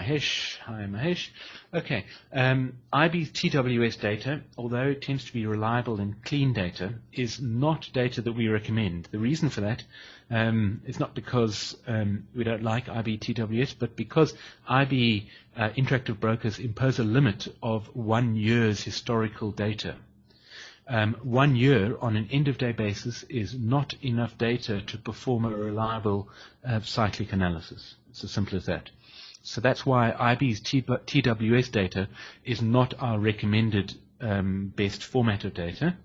Mahesh. Hi, Mahesh. Okay. IB's TWS data, although it tends to be reliable and clean data, is not data that we recommend. The reason for that is not because we don't like IB TWS, but because IB interactive brokers impose a limit of 1 year's historical data. 1 year on an end-of-day basis is not enough data to perform a reliable cyclic analysis. It's as simple as that. So that's why IB's TWS data is not our recommended best format of data.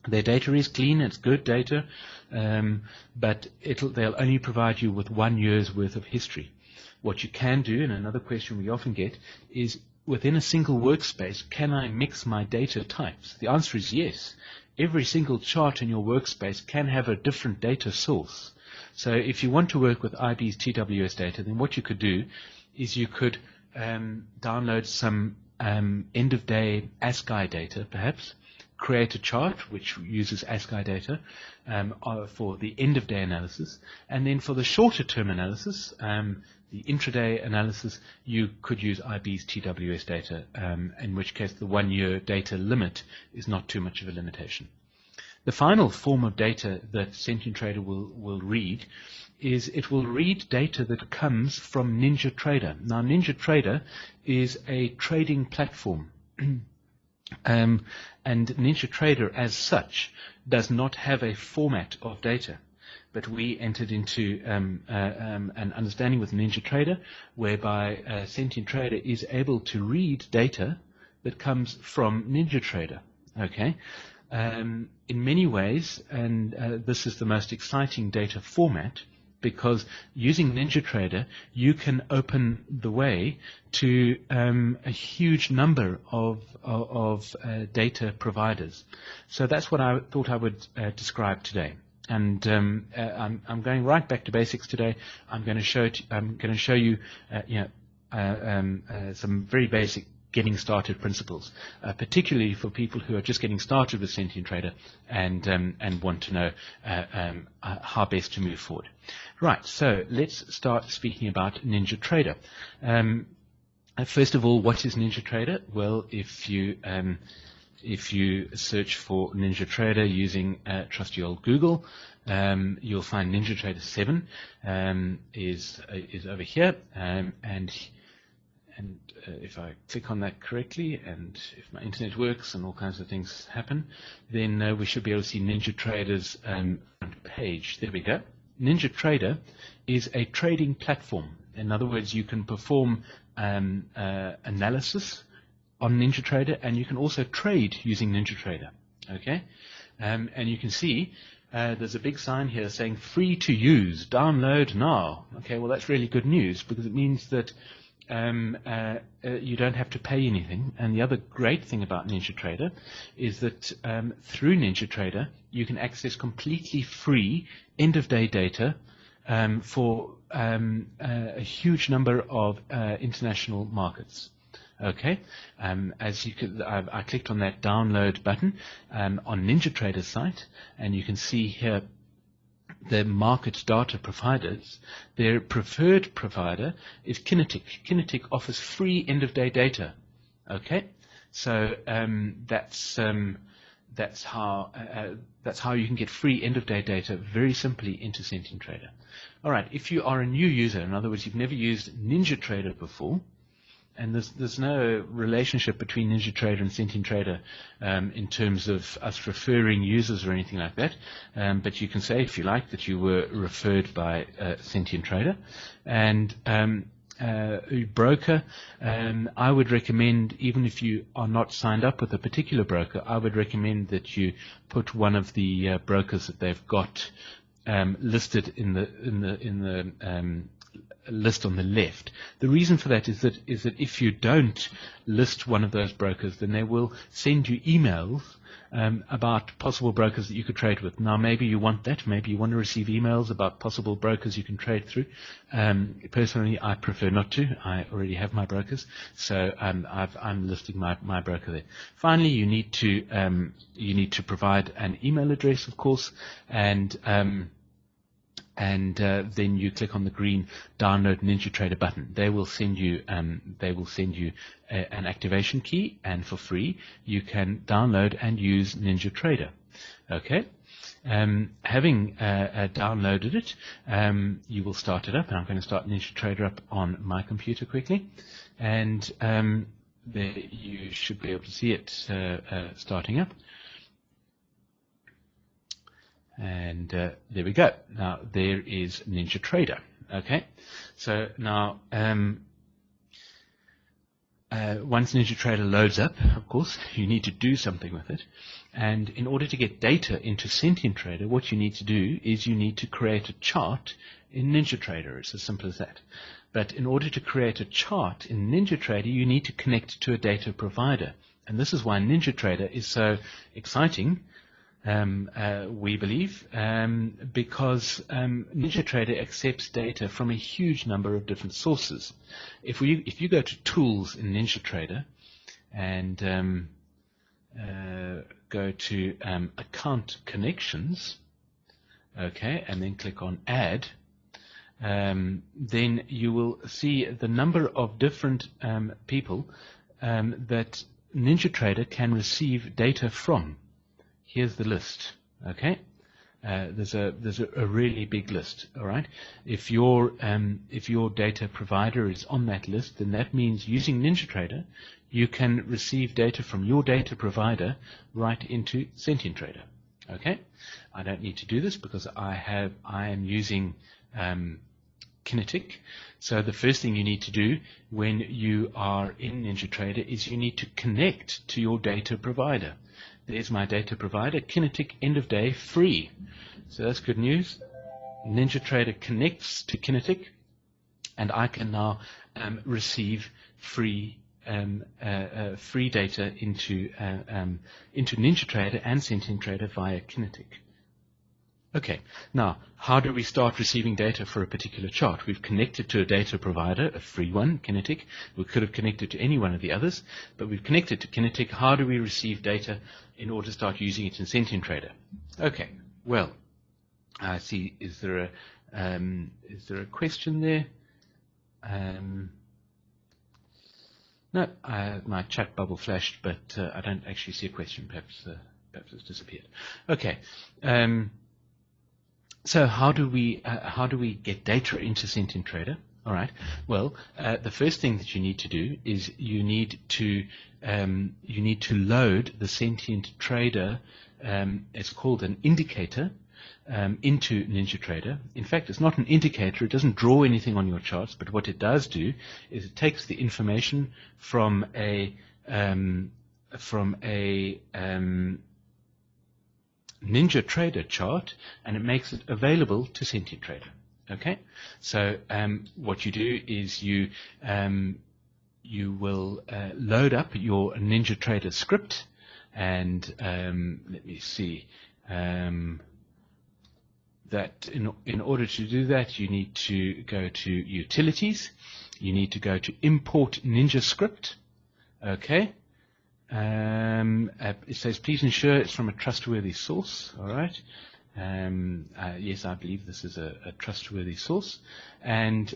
Their data is clean, it's good data, but they'll only provide you with 1 year's worth of history. What you can do, and another question we often get, is within a single workspace, can I mix my data types? The answer is yes. Every single chart in your workspace can have a different data source. So if you want to work with IB's TWS data, then what you could do is you could download some end-of-day ASCII data, perhaps, create a chart which uses ASCII data for the end-of-day analysis, and then for the shorter-term analysis, the intraday analysis, you could use IB's TWS data, in which case the 1 year data limit is not too much of a limitation. The final form of data that SentientTrader will read is it will read data that comes from NinjaTrader. Now, NinjaTrader is a trading platform. And NinjaTrader as such does not have a format of data. But we entered into an understanding with NinjaTrader whereby SentientTrader is able to read data that comes from NinjaTrader. Okay? In many ways, and this is the most exciting data format, because using NinjaTrader, you can open the way to a huge number of data providers. So that's what I thought I would describe today. And I'm going right back to basics today. I'm going to show you, some very basic getting started principles, particularly for people who are just getting started with SentientTrader and want to know how best to move forward. Right. So let's start speaking about NinjaTrader. First of all, what is NinjaTrader? Well, if you search for NinjaTrader using trusty old Google, you'll find NinjaTrader 7 is over here, and if I click on that correctly, and if my internet works and all kinds of things happen, then we should be able to see NinjaTrader's front page. There we go. NinjaTrader is a trading platform. In other words, you can perform analysis on NinjaTrader, and you can also trade using NinjaTrader. Okay, and you can see there's a big sign here saying free to use, download now. Okay, well that's really good news because it means that you don't have to pay anything. And the other great thing about NinjaTrader is that through NinjaTrader you can access completely free end-of-day data for a huge number of international markets. Okay, as you could, I clicked on that download button on NinjaTrader's site, and you can see here the market data providers. Their preferred provider is Kinetic. Kinetic offers free end-of-day data. Okay, so that's how you can get free end-of-day data very simply into SentientTrader. All right, if you are a new user, in other words, you've never used NinjaTrader before, and there's no relationship between NinjaTrader and SentientTrader in terms of us referring users or anything like that. But you can say, if you like, that you were referred by SentientTrader. And broker, I would recommend, even if you are not signed up with a particular broker, I would recommend that you put one of the brokers that they've got listed in the list on the left. The reason for that is that if you don't list one of those brokers, then they will send you emails about possible brokers that you could trade with. Now, maybe you want that. Maybe you want to receive emails about possible brokers you can trade through. Personally, I prefer not to. I already have my brokers, so I'm listing my broker there. Finally, you need to provide an email address, of course, and and then you click on the green download NinjaTrader button. They will send you an activation key, and for free you can download and use NinjaTrader. Okay. Having downloaded it, you will start it up, and I'm going to start NinjaTrader up on my computer quickly, and there you should be able to see it starting up. And there we go. Now there is NinjaTrader. Okay, so now once NinjaTrader loads up, of course, you need to do something with it. And in order to get data into SentientTrader, what you need to do is you need to create a chart in NinjaTrader. It's as simple as that. But in order to create a chart in NinjaTrader, you need to connect to a data provider. And this is why NinjaTrader is so exciting, we believe, because NinjaTrader accepts data from a huge number of different sources. If you go to Tools in NinjaTrader and go to Account Connections, okay, and then click on Add, then you will see the number of different people that NinjaTrader can receive data from. Here's the list. Okay, there's a really big list. All right. If your data provider is on that list, then that means using NinjaTrader, you can receive data from your data provider right into SentientTrader. Okay. I don't need to do this because I am using Kinetic. So the first thing you need to do when you are in NinjaTrader is you need to connect to your data provider. There's my data provider, Kinetic, end of day, free. So that's good news. NinjaTrader connects to Kinetic, and I can now receive free data into NinjaTrader and SentientTrader via Kinetic. Okay, now how do we start receiving data for a particular chart? We've connected to a data provider, a free one, Kinetic. We could have connected to any one of the others, but we've connected to Kinetic. How do we receive data in order to start using it in SentientTrader? Okay, well, I see. Is there a question there? No, my chat bubble flashed, but I don't actually see a question. Perhaps it's disappeared. Okay. So how do we get data into SentientTrader? All right. Well, the first thing that you need to do is you need to load the SentientTrader. It's called an indicator into NinjaTrader. In fact, it's not an indicator. It doesn't draw anything on your charts. But what it does do is it takes the information from a NinjaTrader chart, and it makes it available to SentientTrader. Okay, so what you do is you will load up your NinjaTrader script, and let me see. That in order to do that, you need to go to Utilities. You need to go to Import NinjaScript. Okay. It says, please ensure it's from a trustworthy source. All right. Yes, I believe this is a trustworthy source. And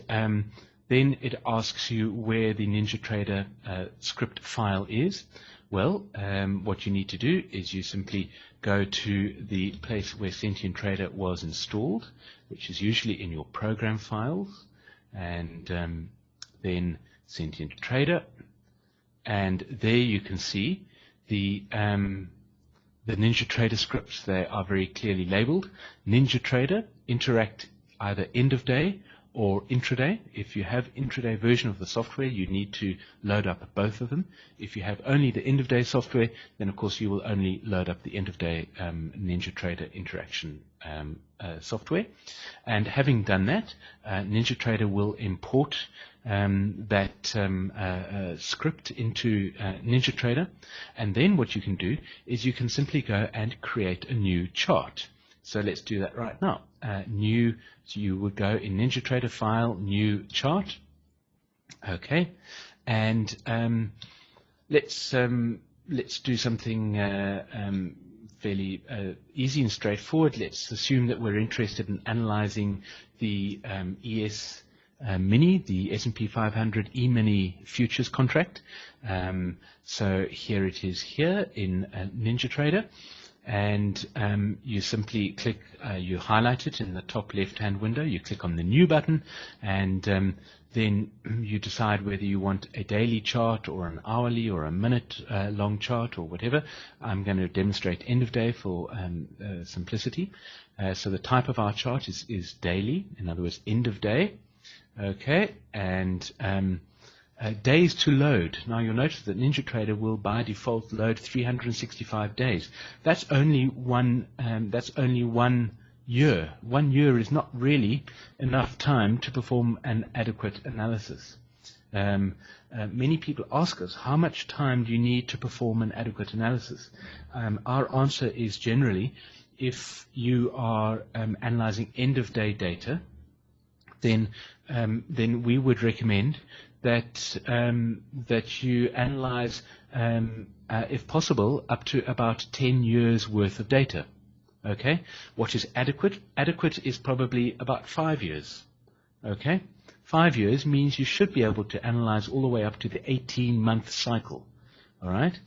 then it asks you where the NinjaTrader script file is. Well, what you need to do is you simply go to the place where SentientTrader was installed, which is usually in your program files, and then SentientTrader. And there you can see the NinjaTrader scripts. They are very clearly labeled. NinjaTrader interact either end of day or intraday. If you have intraday version of the software, you need to load up both of them. If you have only the end of day software, then of course you will only load up the end of day NinjaTrader interaction software. And having done that, NinjaTrader will import that script into NinjaTrader, and then what you can do is you can simply go and create a new chart. So let's do that right now. So you would go in NinjaTrader File, New Chart. Okay, and let's do something fairly easy and straightforward. Let's assume that we're interested in analyzing the ES Mini, the S&P 500 E-mini futures contract. So here it is here in NinjaTrader. And you simply click, you highlight it in the top left-hand window, you click on the New button, and then you decide whether you want a daily chart or an hourly or a minute long chart or whatever. I'm going to demonstrate end of day for simplicity. So the type of our chart is daily, in other words, end of day. Okay, and days to load. Now you'll notice that NinjaTrader will by default load 365 days. That's only one year. 1 year is not really enough time to perform an adequate analysis. Many people ask us, how much time do you need to perform an adequate analysis? Our answer is generally, if you are analyzing end of day data, then we would recommend that that you analyze, if possible, up to about 10 years worth of data. Okay, what is adequate? Adequate is probably about 5 years. Okay, 5 years means you should be able to analyze all the way up to the 18-month cycle. All right,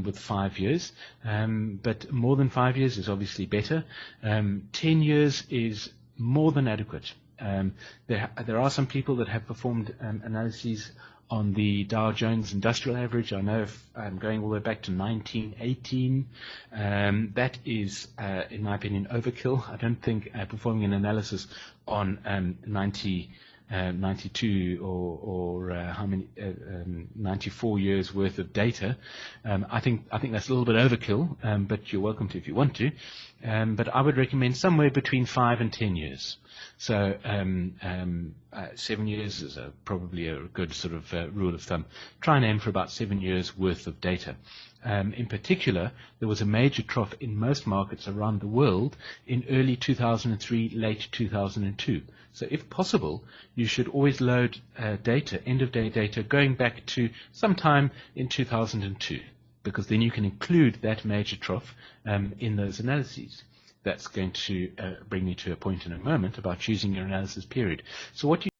with 5 years, but more than 5 years is obviously better. 10 years is more than adequate. There are some people that have performed analyses on the Dow Jones Industrial Average. I know if I'm going all the way back to 1918. That is, in my opinion, overkill. I don't think performing an analysis on 92 or how many 94 years worth of data. I think that's a little bit overkill, but you're welcome to if you want to. But I would recommend somewhere between 5 and 10 years. So 7 years is probably a good sort of rule of thumb. Try and aim for about 7 years worth of data. In particular, there was a major trough in most markets around the world in early 2003, late 2002. So if possible, you should always load data, end-of-day data, going back to sometime in 2002, because then you can include that major trough in those analyses. That's going to bring me to a point in a moment about choosing your analysis period. So what you